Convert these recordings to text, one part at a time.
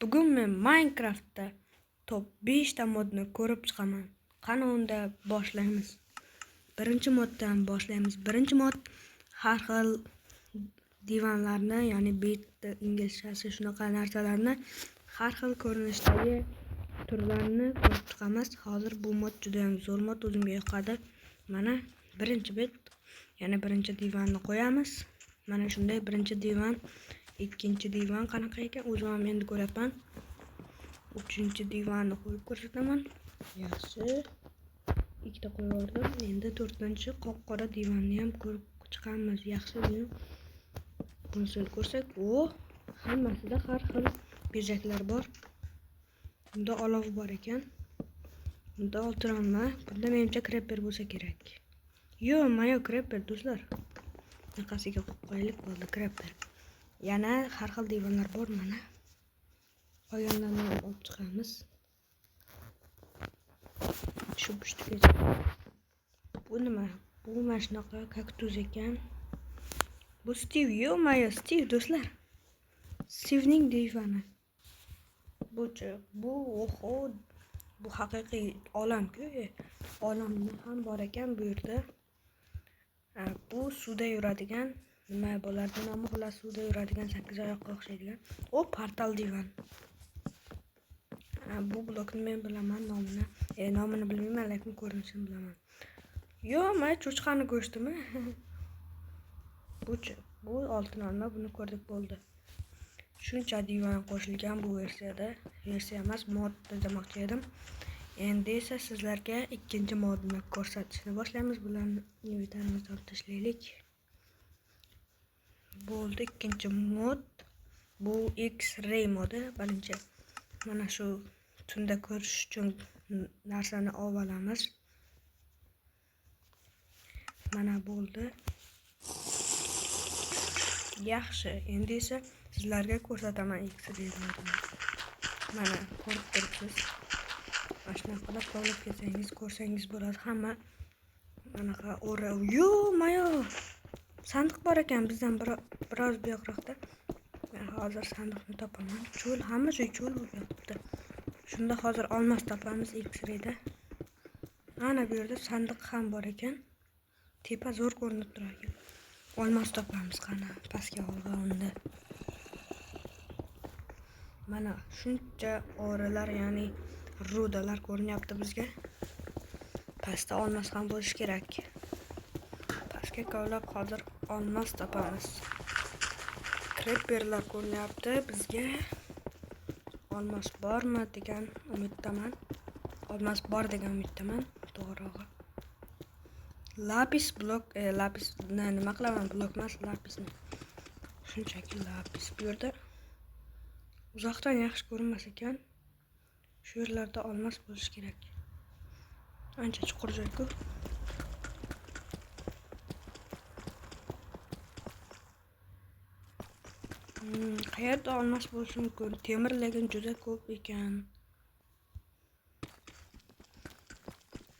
Bugun men Minecraftda top 5 ta modni ko'rib chiqaman. Qani unda boshlaymiz. Birinchi moddan boshlaymiz. Birinchi mod har xil divanlarni, ya'ni bed inglizchasi shunaqa narsalarni har xil ko'rinishdagi turlarni ko'rib chiqamiz. Hozir bu mod juda ham zo'r mod, o'zimga yoqadi. Mana birinchi bed, ya'ni birinchi divanni qo'yamiz. Mana shunday birinchi divan, ikkinchi divan qanaqa ekan o'zim ham endi ko'raman. Uchinchi divanni qo'yib ko'rsataman. Yaxshi. Ikkita qo'yib oldim. Endi to'rtinchi qop-qora divanni ham ko'rib chiqamiz. Yaxshi, bunisini ko'rsak, hammasida har xil bezaklar bor. Bunda olov bor ekan. Bunda oltiranma. Bunda menimcha creeper bo'lsa kerak. Mayo creeper do'stlar. Orqasiga qo'yib qo'yaylik, bo'ldi creeper. Yana har xil divanlar bor mana. Qolganlarni ham olib chiqamiz. Shu pushtigacha. Bu nima? Bu mana shunaqa kaktus ekan. Bu Steve, mayo Steve do'stlar. Stevening divani. Bu haqiqiy olam-ku. Olamda ham bor ekan bu yerda. Bu suvda yuradigan, nima bo'lardi nomi, xullas suvda yuradigan 8 oyoqqa o'xshaydigan. Portal divan. Bu blokni men bilaman nomini. Nomini bilmayman, lekin ko'rinishini bilaman. Mana cho'chqani go'shtimi? Bu oltin olma, buni ko'rdik bo'ldi. Shuncha divan qo'shilgan bu versiyada. Versiya emas, mod demoqchi edim. Endi esa sizlarga ikkinchi modni ko'rsatishni boshlaymiz. Bularni inventarimizdan olib tashlaylik. Bo'ldi, ikkinchi mod. Bu X-ray modi. Birinchi mana shu tunda ko'rish uchun narsani olamiz. Mana bo'ldi. Yaxshi, endi esa sizlarga ko'rsataman X-ray modini. Mana ko'rib turibsiz. Mana shunaqa qilib olib kelsangiz, ko'rsangiz bo'ladi. Hamma manaqa mayo. Sandiq bor ekan bizdan biroz buyoqroqda. Men hozir sandiqni topaman. Cho'l, hamma joy cho'l bo'lib yotibdi. Shunda hozir olmos topamiz X-rayda. Mana bu yerda sandiq ham bor ekan. Tepa zo'r ko'rinib turadi. Olmos topamiz qani, pastga olg'anda. Mana shuncha o'ralar, ya'ni rudalar ko'rinyapti bizga. Pastda olmos ham bo'lishi kerak. Pastga kovlab hozir olmos topamiz. Creeperlar ko'rinyapti bizga. Olmos bormi degan umiddaman. Olmos bor degan umiddaman, to'g'rirog'i. Lapis blok, nima qilaman? Blok emas, lapisni. Shunchaki lapis bu yerda. Uzoqdan yaxshi ko'rinmas ekan. Shu yerlarda olmos bo'lishi kerak. Ancha chuqur joy-ku. Qayerda olmos bo'lishi mumkin? Temir lekin juda ko'p ekan.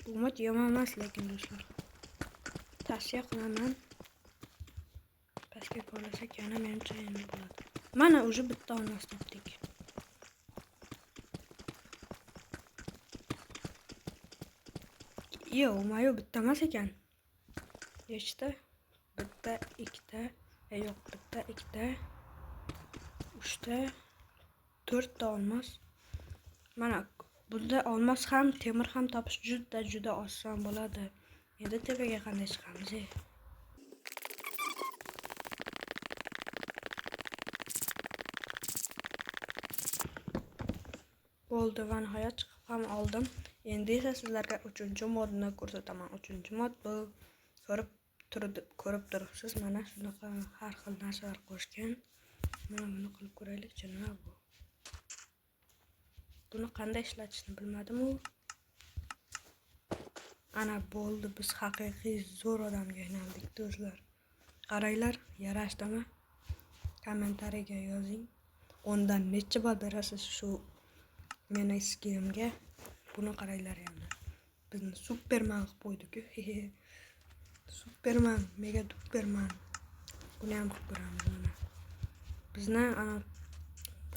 Bu mod yomon emas lekin do'stlar. Tavsiya qilaman. Pastga kovlasak yana menimcha endi bo'ladi. Mana уже bitta olmos topdik. Mayo bitta emas ekan. Nechta? Bitta, ikkita, bitta, ikkita, uchta, 4 ta olmos. Mana bunda olmos ham, temir ham topish juda oson bo'ladi. Endi tepaga qanday chiqamiz? Bo'ldi, va nihoyat chiqib ham oldim. Endi esa sizlarga 3-modni ko'rsataman. 3-mod bu ko'rib turibsiz. Mana shunaqa har xil narsalar qo'shgan. Mana buni qilib ko'raylik, nima bu? Buni qanday ishlatishni bilmadim. Ana bo'ldi, biz haqiqiy zo'r odamga aylandik do'stlar. Qaranglar, yarashdimi? Kommentariyaga yozing. Ondan necha ball berasiz shu meni skilimga? Buni qaranglar yana. Bizni Superman qilib qo'ydik-ku. Superman, mega duperman. Buni ham qilib ko'ramiz mana. Bizni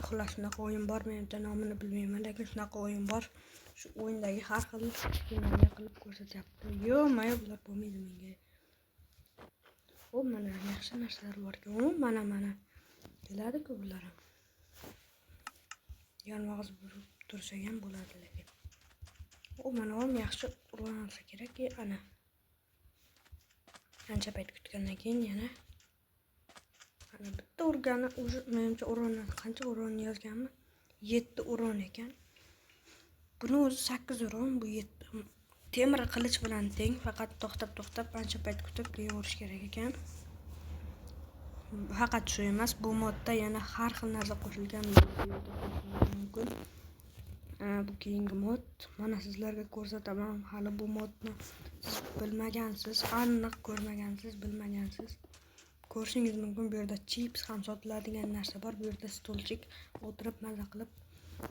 xullas shunaqa o'yin bor, menimcha nomini bilmayman, lekin shunaqa o'yin bor. Shu o'yindagi har xil filmlarni qilib ko'rsatyapti. Yo-mayo, bular bo'lmaydi menga. O, mana yaxshi narsalar bor-ku. Mana keladi-ku bular ham. Yonmag'iz burib tursa ham bo'ladi lekin. Mana ham yaxshi urilsa kerak-ki, ana. Ancha payt kutgandan keyin yana bitta urgani уже menimcha uroni qancha uron yozganmi? 7 uron ekan. Buni o'zi 8 uron, bu 7. Temir qilich bilan teng, faqat to'xtab ancha payt kutib keyin urish kerak ekan. Faqat shu emas, bu modda yana har xil narsa qo'shilgan mumkin. Bu keyingi mod. Mana sizlarga ko'rsataman. Hali bu modni siz bilmagansiz, aniq ko'rmagansiz, bilmagansiz. Ko'rishingiz mumkin. Bu yerda chips ham sotiladigan narsa bor. Bu yerda stolchik o'tirib maza qilib.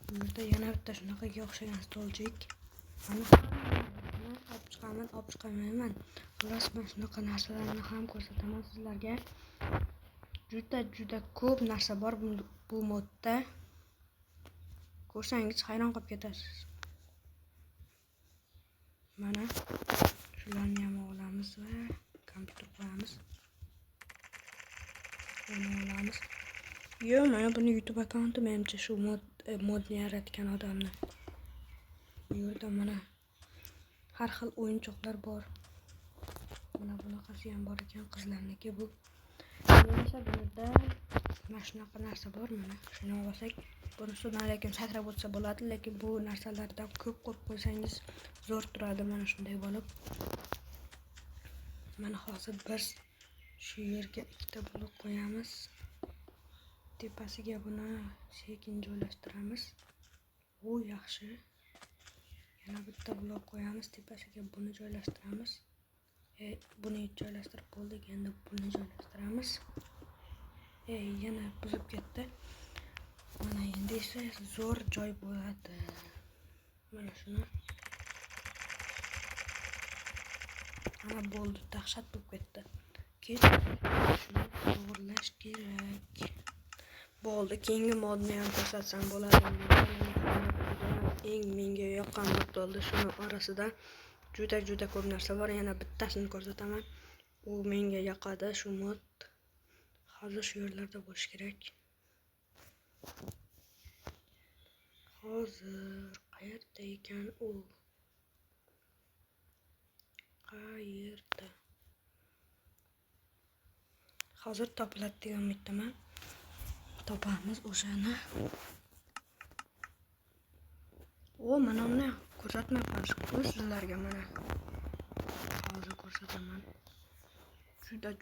Bu yerda yana bitta shunaqaga o'xshagan stolchik. Mana olib chiqamayman. Xullas, men shunaqa narsalarni ham ko'rsataman sizlarga. Juda ko'p narsa bor bu modda. Ko'rsangiz hayron qolib ketasiz. Mana shularni ham olamiz va kompyuter qo'yamiz. Buni olamiz. Mana buni YouTube akkaunti, menimcha shu modni yaratgan odamni. Bu yerda mana har xil o'yinchoqlar bor. Mana bunaqasi ham bor ekan, qizlarniki bu. Menimcha bu yerda mana shunaqa narsa bor, mana shuni olsak, bunisidan lekin sakrab o'tsa bo'ladi, lekin bu narsalardan ko'p qo'ysangiz zo'r turadi, mana shunday bo'lib. Mana hozir biz shu yerga ikkita blok qo'yamiz. Tepasiga buni sekin joylashtiramiz. Bu yaxshi. Yana bitta blok qo'yamiz, tepasiga buni joylashtiramiz. Buni joylashtirib bo'ldik, endi buni joylashtiramiz. Yana buzib ketdi. Mana endi esa zo'r joy bo'ladi. Mana shuni. Mana bo'ldi, dahshat bo'lib ketdi. Keyin shuni to'g'rilash kerak. Bo'ldi, keyingi modni ham ko'rsatsam bo'ladi. Eng menga yoqqan mod bo'ldi. Shuni orasida juda ko'p narsa bor. Yana bittasini ko'rsataman. U menga yoqadi shu mod. Hozir shu yerlarda bo'lish kerak. Hozir qayerda ekan u? Qayerda? Hozir topiladi degan umiddaman. Topamiz o'shani. Mana uni ko'rsatmayapman sizlarga, mana. Hozir ko'rsataman.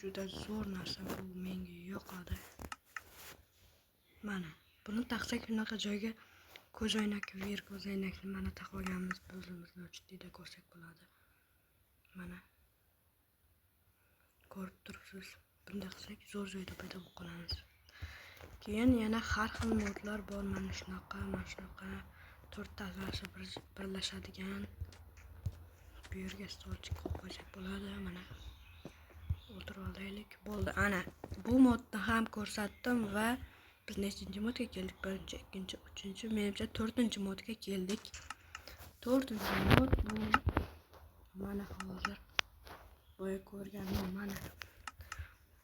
Juda zo'r narsa, bu menga yoqadi. Mana buni taqsak shunaqa joyga ko'zoynak, vir ko'zoynakni mana taqib olganmiz, o'zimizni ochitda ko'rsak bo'ladi. Mana ko'rib turibsiz. Bunday qilsak zo'r joyda paydo bo'lib qolamiz. Keyin yana har xil modlar bor, mana shunaqa. 4 tag'asi birlashadigan. Bu yerga stolchik qo'yib qo'ysak bo'ladi, mana. O'tirib olaylik. Bo'ldi, ana. Bu modni ham ko'rsatdim va biz nechinchi modga keldik? 1, 2, 3, menimcha 4-modga keldik. 4-mod bu. Mana hozir boya ko'rganim mana.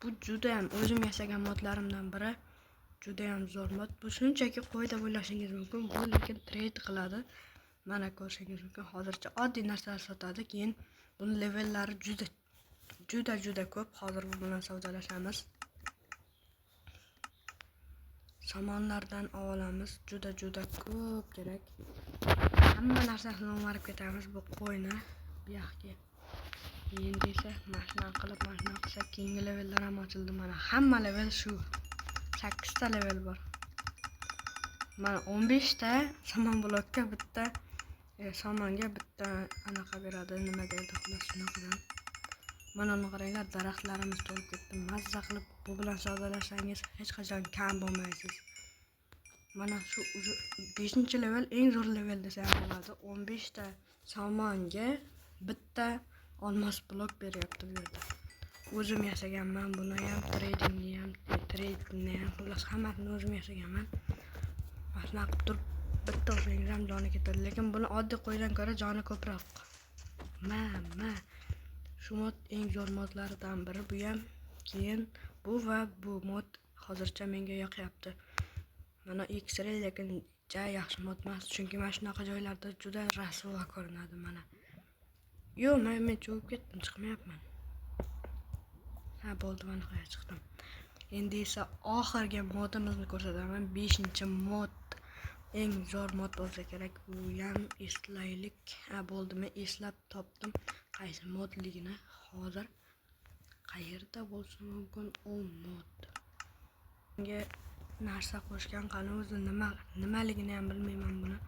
Bu juda ham o'zim yasagan modlarimdan biri. Juda ham zo'r mod. Bu shunchaki qo'y deb o'ylashingiz mumkin, bu lekin trade qiladi. Mana ko'rishingiz mumkin. Hozircha oddiy narsalar sotadi, keyin buni levellari juda ko'p. Hozir bu bilan savdolashamiz. Samonlardan olamiz, juda ko'p kerak. Hamma narsasini o'marib ketamiz bu qo'yni bu yoqqa. Endi esa mashina qilib qilsak, keyingi levellar ham ochildi. Mana hamma level shu. 8 ta level bor. Mana 15 ta samon blokka bitta samonga bitta anaqa beradi, nima deydi, xullas shunaqa. Mana uni qaranglar, daraxtlarimiz to'lib ketdi. Mazza qilib bu bilan savdolashsangiz hech qachon kam bo'lmaysiz. Mana shu 5-level eng zo'r level desa ham bo'ladi. 15 ta samonga bitta olmos blok beryapti bu yerda. O'zim yasaganman buni ham, tradingni ham, xullas hammasini o'zim yasaganman. Mana qilib turib bitta ursangiz ham joni ketadi, lekin buni oddiy qo'ydan ko'ra joni ko'proq. Shu mod eng zo'r modlaridan biri bu ham. Keyin bu va bu mod hozircha menga yoqyapti. Mana X-ray, lekin yaxshi mod emas, chunki mana shunaqa joylarda juda rasvo ko'rinadi mana. Yo'q, men cho'kib ketdim, chiqmayapman. Bo'ldi, mana qayerga chiqdim. Endi esa oxirgi modimizni ko'rsataman. 5-mod. Eng zo'r mod bo'lsa kerak. Bu ham eslaylik. Bo'ldi, men eslab topdim qaysi modligini. Hozir qayerda bo'lsa mumkin u mod. Menga narsa qo'shgan, qani o'zi nimaligini ham bilmayman buni.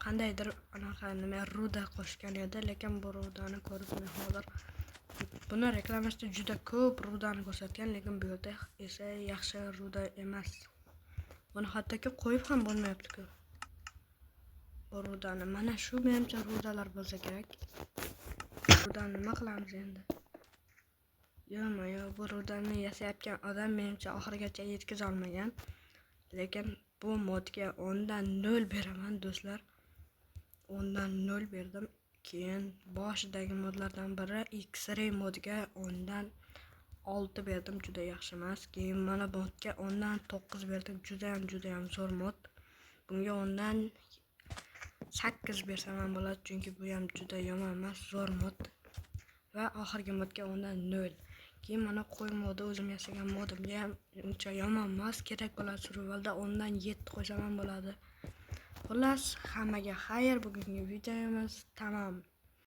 Qandaydir anaqa ruda qo'shgan edi, lekin bu rudani ko'rib men hozir buni reklamasida juda ko'p rudani ko'rsatgan, lekin bu yerda esa yaxshi ruda emas. Buni hattoki qo'yib ham bo'lmayapti-ku. Bu rudani mana shu menimcha rudalar bo'lsa kerak. Rudani nima qilamiz endi? Yo'q, bu rudani yasayotgan odam menimcha oxirigacha yetkiza olmagan. Lekin bu modga 10 dan 0 beraman do'stlar. 10 dan 0 berdim. Keyin boshidagi modlardan biri X-ray modga 10 dan 6 berdim, juda yaxshi emas. Keyin mana modga 10 dan 9 berdim, juda ham zo'r mod. Bunga 10 dan 8 bersam ham bo'ladi, chunki bu ham juda yomon emas, zo'r mod. Va oxirgi modga 10 dan 0. Keyin mana qo'y modi, o'zim yasagan modimga ham uncha yomon emas, kerak bo'ladi survivalda 10 dan 7 qo'ysam ham bo'ladi. Xullas, hammaga xayr, bugungi videomiz tamom.